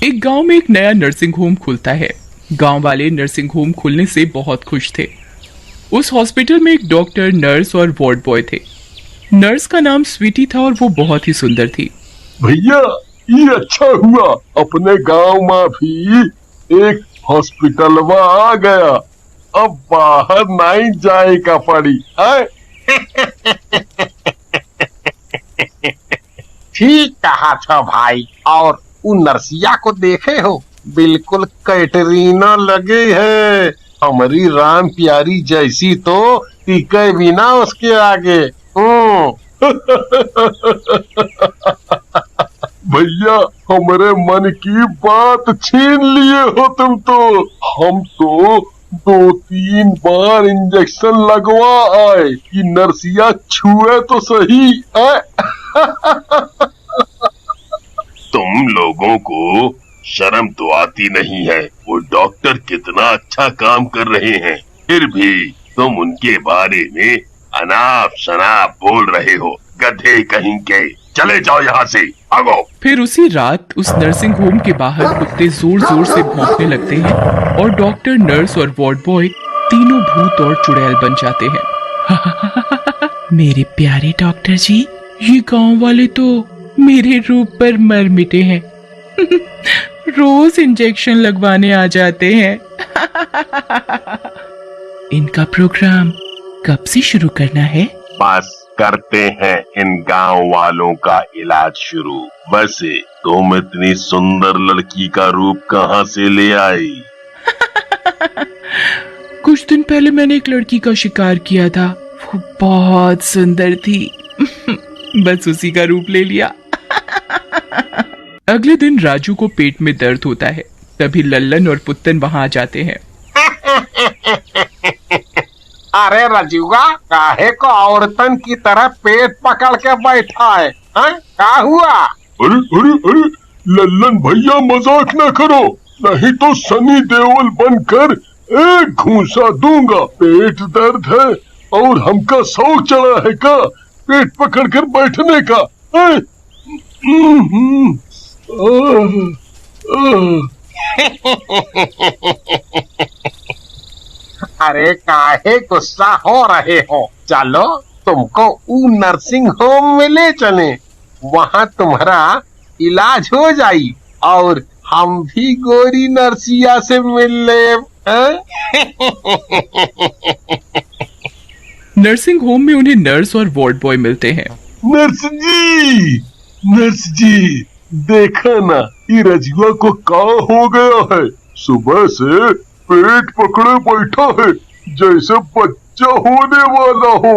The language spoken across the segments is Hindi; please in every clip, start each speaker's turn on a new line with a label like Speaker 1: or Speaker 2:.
Speaker 1: एक गांव में एक नया नर्सिंग होम खुलता है। गांव वाले नर्सिंग होम खुलने से बहुत खुश थे। उस हॉस्पिटल में एक डॉक्टर, नर्स और वार्ड बॉय थे। नर्स का नाम स्वीटी था और वो बहुत ही सुंदर थी।
Speaker 2: भैया, ये अच्छा हुआ अपने गांव में भी एक हॉस्पिटलवा आ गया। अब बाहर नहीं जाए का पड़ी है।
Speaker 3: ठीक कहा था भाई। और उन नरसिया को देखे हो, बिल्कुल कैटरीना लगे है। हमारी राम प्यारी जैसी तो टिके बिना उसके आगे।
Speaker 2: भैया, हमारे मन की बात छीन लिए हो तुम तो। हम तो 2-3 बार इंजेक्शन लगवा आए कि नरसिया छुए तो सही है।
Speaker 4: तुम लोगों को शर्म तो आती नहीं है। वो डॉक्टर कितना अच्छा काम कर रहे हैं, फिर भी तुम उनके बारे में अनाप शनाप बोल रहे हो। गधे कहीं के, चले जाओ यहाँ से, भागो।
Speaker 1: फिर उसी रात उस नर्सिंग होम के बाहर कुत्ते जोर जोर से भौंकने लगते हैं और डॉक्टर, नर्स और वार्ड बॉय तीनों भूत और चुड़ैल बन जाते हैं। मेरे प्यारे डॉक्टर जी, ये गांव वाले तो मेरे रूप पर मर मिटे हैं। रोज इंजेक्शन लगवाने आ जाते हैं। इनका प्रोग्राम कब से शुरू करना है?
Speaker 4: बस करते हैं इन गांव वालों का इलाज शुरू। वैसे तुम इतनी सुंदर लड़की का रूप कहाँ से ले आई?
Speaker 1: कुछ दिन पहले मैंने एक लड़की का शिकार किया था। वो बहुत सुंदर थी। बस उसी का रूप ले लिया। अगले दिन राजू को पेट में दर्द होता है। तभी लल्लन और पुत्तन वहां आ जाते हैं।
Speaker 3: अरे रजुआ, काहे को औरतन की तरह पेट पकड़ के बैठा है? क्या हुआ?
Speaker 2: अरे अरे अरे, लल्लन भैया मजाक न करो, नहीं तो सनी देओल बनकर एक घूंसा दूंगा। पेट दर्द है और हमका शौक चढ़ा है का पेट पकड़ कर बैठने का?
Speaker 3: अरे काहे गुस्सा हो रहे हो? चलो तुमको ऊ नर्सिंग होम में ले चले, वहाँ तुम्हारा इलाज हो जाई और हम भी गोरी नर्सिया से मिल ले।
Speaker 1: नर्सिंग होम में उन्हें नर्स और वार्ड बॉय मिलते हैं।
Speaker 2: नर्स जी, देखा ना, ये रजुआ को क्या हो गया है। सुबह से पेट पकड़े बैठा है जैसे बच्चा होने वाला हो।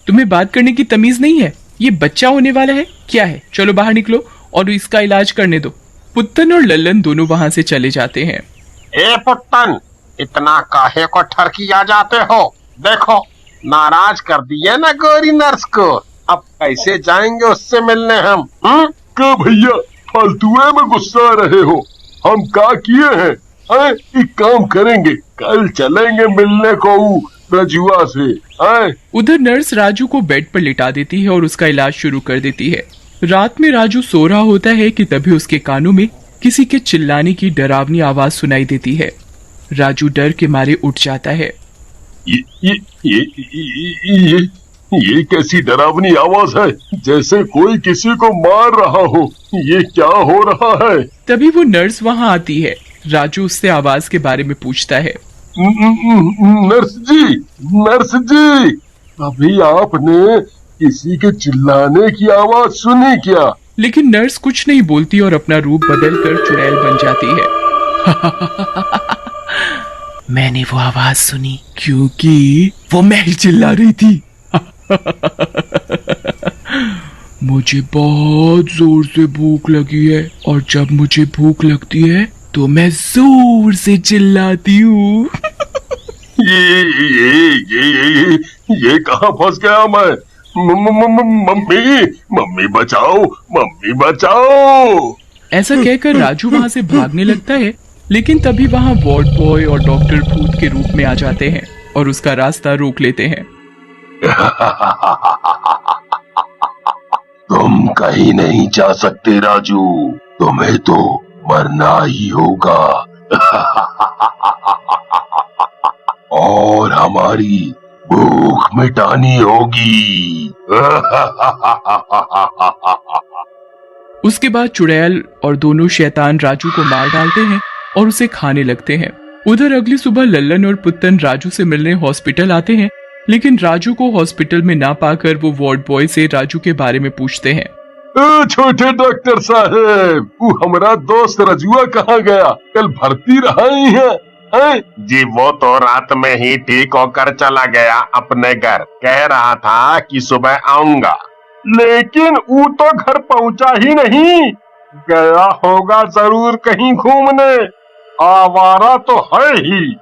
Speaker 1: तुम्हें बात करने की तमीज नहीं है? ये बच्चा होने वाला है क्या है? चलो बाहर निकलो और इसका इलाज करने दो। पुत्तन और लल्लन दोनों वहां से चले जाते हैं।
Speaker 3: ए पुत्तन, इतना काहे को ठरकिया जाते हो? देखो, नाराज कर दिए ना गोरी नर्स को। अब कैसे जाएंगे उससे मिलने हम?
Speaker 2: क्या भैया, फालतुए में गुस्सा रहे हो? हम क्या किए हैं? एक काम करेंगे, कल चलेंगे मिलने को रजुआ से।
Speaker 1: उधर नर्स राजू को बेड पर लिटा देती है और उसका इलाज शुरू कर देती है। रात में राजू सो रहा होता है कि तभी उसके कानों में किसी के चिल्लाने की डरावनी आवाज सुनाई देती है। राजू डर के मारे उठ जाता है।
Speaker 2: ये कैसी डरावनी आवाज है? जैसे कोई किसी को मार रहा हो। ये क्या हो रहा है?
Speaker 1: तभी वो नर्स वहां आती है। राजू उससे आवाज के बारे में पूछता है।
Speaker 2: नर्स जी, अभी आपने किसी के चिल्लाने की आवाज सुनी क्या?
Speaker 1: लेकिन नर्स कुछ नहीं बोलती और अपना रूप बदलकर चुड़ैल बन जाती है। मैंने वो आवाज सुनी क्योंकि वो मैं ही चिल्ला रही थी। मुझे बहुत जोर से भूख लगी है और जब मुझे भूख लगती है तो मैं जोर से चिल्लाती हूँ।
Speaker 2: ये कहाँ फंस गया मैं? मम्मी बचाओ।
Speaker 1: ऐसा कहकर राजू वहाँ से भागने लगता है, लेकिन तभी वहाँ वार्ड बॉय और डॉक्टर भूत के रूप में आ जाते हैं और उसका रास्ता रोक लेते हैं।
Speaker 4: तुम तुम कहीं नहीं जा सकते राजू, तुम्हें तो मरना ही होगा। और हमारी भूख मिटानी होगी।
Speaker 1: उसके बाद चुड़ैल और दोनों शैतान राजू को मार डालते हैं और उसे खाने लगते हैं। उधर अगली सुबह लल्लन और पुत्तन राजू से मिलने हॉस्पिटल आते हैं, लेकिन राजू को हॉस्पिटल में ना पाकर वो वार्ड बॉय से राजू के बारे में पूछते हैं।
Speaker 2: छोटे डॉक्टर साहब, वो हमारा दोस्त रजुआ कहाँ गया? कल भर्ती रहा ही है?
Speaker 3: जी वो तो रात में ही ठीक होकर चला गया अपने घर। कह रहा था कि सुबह आऊंगा, लेकिन वो तो घर पहुंचा ही नहीं। गया होगा जरूर कहीं घूमने, आवारा तो है ही।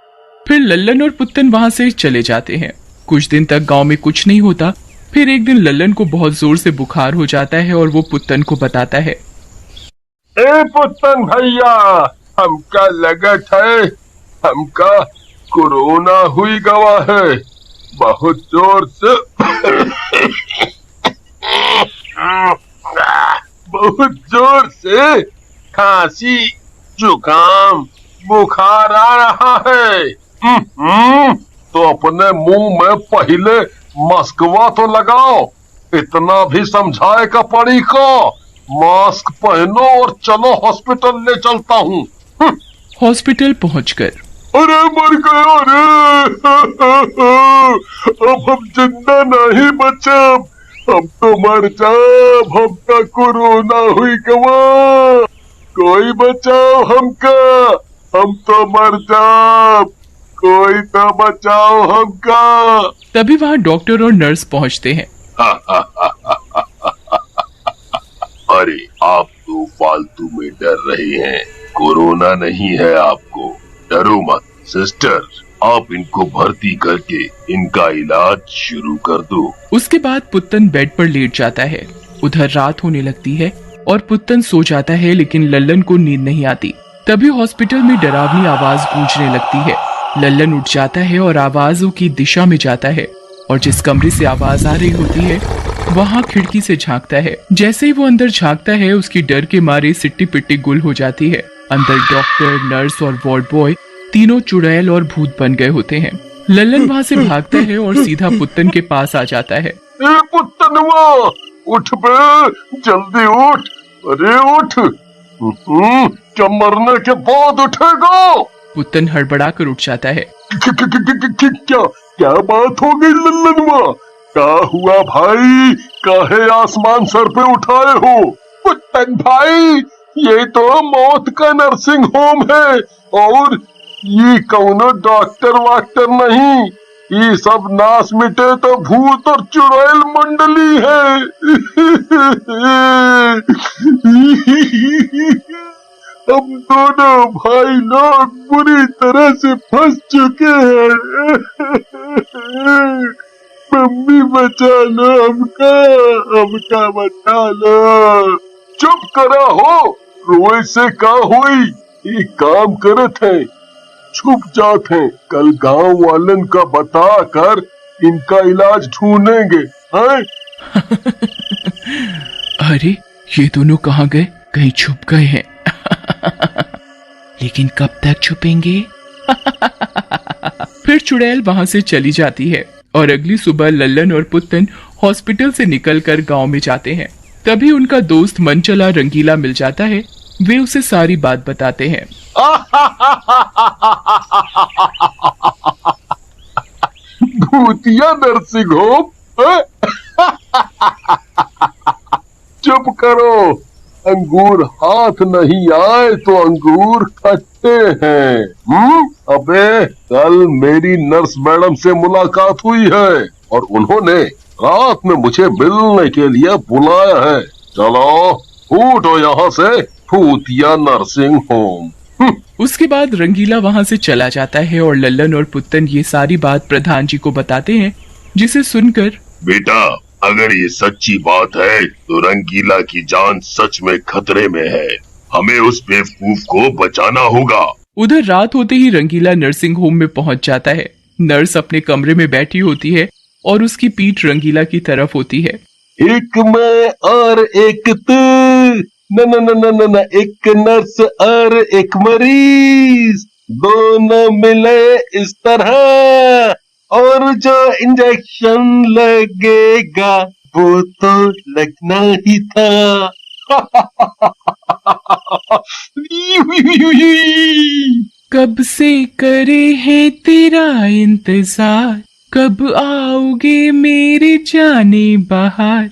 Speaker 1: फिर लल्लन और पुत्तन वहां से चले जाते हैं। कुछ दिन तक गांव में कुछ नहीं होता। फिर एक दिन लल्लन को बहुत जोर से बुखार हो जाता है और वो पुत्तन को बताता है।
Speaker 2: ए पुत्तन भैया, हमका लगत है हमका कोरोना हुई गवा है। बहुत जोर से बहुत जोर से
Speaker 3: खांसी, जुकाम, बुखार आ रहा है।
Speaker 2: तो अपने मुंह में पहले मास्कवा तो लगाओ। इतना भी समझाए का पड़ी को। मास्क पहनो और चलो हॉस्पिटल ले चलता हूँ।
Speaker 1: हॉस्पिटल पहुंचकर
Speaker 2: अरे मर गया रे। अब हम जिंदा नहीं बचे। हम तो मर जाए। हमका कोरोना हुई गवा। कोई बचाओ हमका, हम तो मर जाओ। कोई तो बचाओ हमका।
Speaker 1: तभी वहाँ डॉक्टर और नर्स पहुँचते हैं।
Speaker 4: अरे आप तो फालतू में डर रहे हैं, कोरोना नहीं है आपको, डरो मत। सिस्टर, आप इनको भर्ती करके इनका इलाज शुरू कर दो।
Speaker 1: उसके बाद पुत्तन बेड पर लेट जाता है। उधर रात होने लगती है और पुत्तन सो जाता है, लेकिन लल्लन को नींद नहीं आती। तभी हॉस्पिटल में डरावनी आवाज गूंजने लगती है। लल्लन उठ जाता है और आवाजों की दिशा में जाता है और जिस कमरे से आवाज आ रही होती है वहाँ खिड़की से झांकता है। जैसे ही वो अंदर झांकता है, उसकी डर के मारे सिट्टी पिट्टी गुल हो जाती है। अंदर डॉक्टर, नर्स और वार्ड बॉय तीनों चुड़ैल और भूत बन गए होते हैं। लल्लन वहाँ से भागता है और सीधा पुत्तन के पास आ जाता है।
Speaker 2: ए पुत्तनवा, उठ बे, जल्दी उठ। अरे उठ। क्या मरने के बाद उठेगा?
Speaker 1: पुत्तन हड़बड़ा कर उठ जाता है।
Speaker 2: क्या क्या बात हो गई लल्लनवा? क्या हुआ भाई? काहे आसमान सर पे उठाए हो? पुत्तन भाई, ये तो मौत का नर्सिंग होम है और ये कौनो डॉक्टर वाक्टर नहीं। ये सब नाश मिटे तो भूत और चुड़ैल मंडली है। हम दोनों भाई लोग बुरी तरह से फंस चुके हैं। मम्मी बचा लो हमका, हमका बचा लो। चुप करा हो, रोए से का हुई? ये काम करत है, छुप जाते हैं। कल गांव वालन का बता कर इनका इलाज ढूंढेंगे। हैं?
Speaker 1: अरे ये दोनों कहाँ गए? कहीं छुप गए हैं। लेकिन कब तक छुपेंगे? फिर चुड़ैल वहां से चली जाती है और अगली सुबह लल्लन और पुत्तन हॉस्पिटल से निकलकर गांव में जाते हैं। तभी उनका दोस्त मनचला रंगीला मिल जाता है। वे उसे सारी बात बताते हैं।
Speaker 2: भूतिया नर्सिंग होम? चुप करो। अंगूर हाथ नहीं आए तो अंगूर खट्टे हैं। अबे कल मेरी नर्स मैडम से मुलाकात हुई है और उन्होंने रात में मुझे मिलने के लिए बुलाया है। चलो उठो यहाँ से, भूतिया नर्सिंग होम।
Speaker 1: उसके बाद रंगीला वहां से चला जाता है और लल्लन और पुत्तन ये सारी बात प्रधान जी को बताते हैं, जिसे सुनकर
Speaker 4: बेटा, अगर ये सच्ची बात है तो रंगीला की जान सच में खतरे में है। हमें उस बेवकूफ को बचाना होगा।
Speaker 1: उधर रात होते ही रंगीला नर्सिंग होम में पहुंच जाता है। नर्स अपने कमरे में बैठी होती है और उसकी पीठ रंगीला की तरफ होती है।
Speaker 2: एक मैं और एक तू, न न न न न न, एक नर्स और एक मरीज, दोनों मिले इस तरह, और जो इंजेक्शन लगेगा वो तो लगना ही था।
Speaker 1: कब से करे है तेरा इंतजार, कब आओगे मेरे जाने बाहर।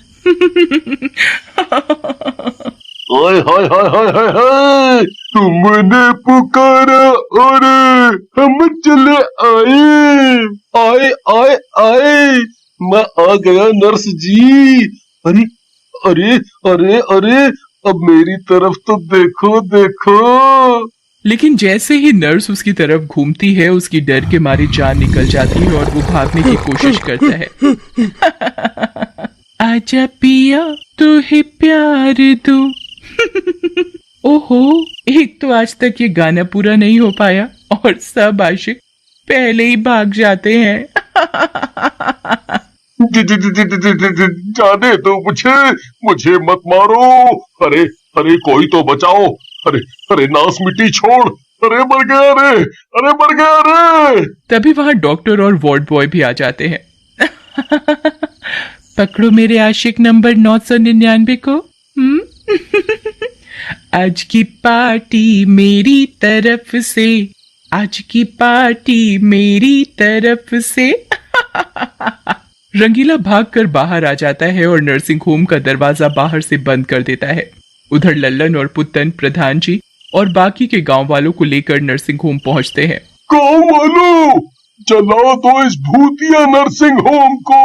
Speaker 2: हाय हाय हाय हाय हाय हाय, तुमने पुकारा और हम चले आए, आए आए आए, मैं आ गया नर्स जी। अरे अरे अरे अरे, अब मेरी तरफ तो देखो देखो।
Speaker 1: लेकिन जैसे ही नर्स उसकी तरफ घूमती है, उसकी डर के मारी जान निकल जाती है और वो भागने की कोशिश करता है। आजा पिया तू ही प्यार दू। ओहो, एक तो आज तक ये गाना पूरा नहीं हो पाया और सब आशिक पहले ही भाग जाते हैं।
Speaker 2: जाने दो मुझे मत मारो। अरे अरे कोई तो बचाओ। अरे अरे नास मिट्टी छोड़। अरे मर गया रे, अरे मर गया रे।
Speaker 1: तभी वहां डॉक्टर और वार्ड बॉय भी आ जाते हैं। पकड़ो मेरे आशिक नंबर 999 को। आज की पार्टी मेरी तरफ से, आज की पार्टी मेरी तरफ से। रंगीला भागकर बाहर आ जाता है और नर्सिंग होम का दरवाजा बाहर से बंद कर देता है। उधर लल्लन और पुत्तन, प्रधान जी और बाकी के गांव वालों को लेकर नर्सिंग होम पहुंचते हैं।
Speaker 2: गांव वालों, चलाओ तो इस भूतिया नर्सिंग होम को।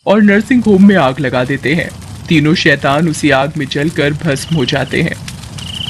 Speaker 1: और नर्सिंग होम में आग लगा देते हैं। तीनों शैतान उसी आग में जलकर भस्म हो जाते हैं।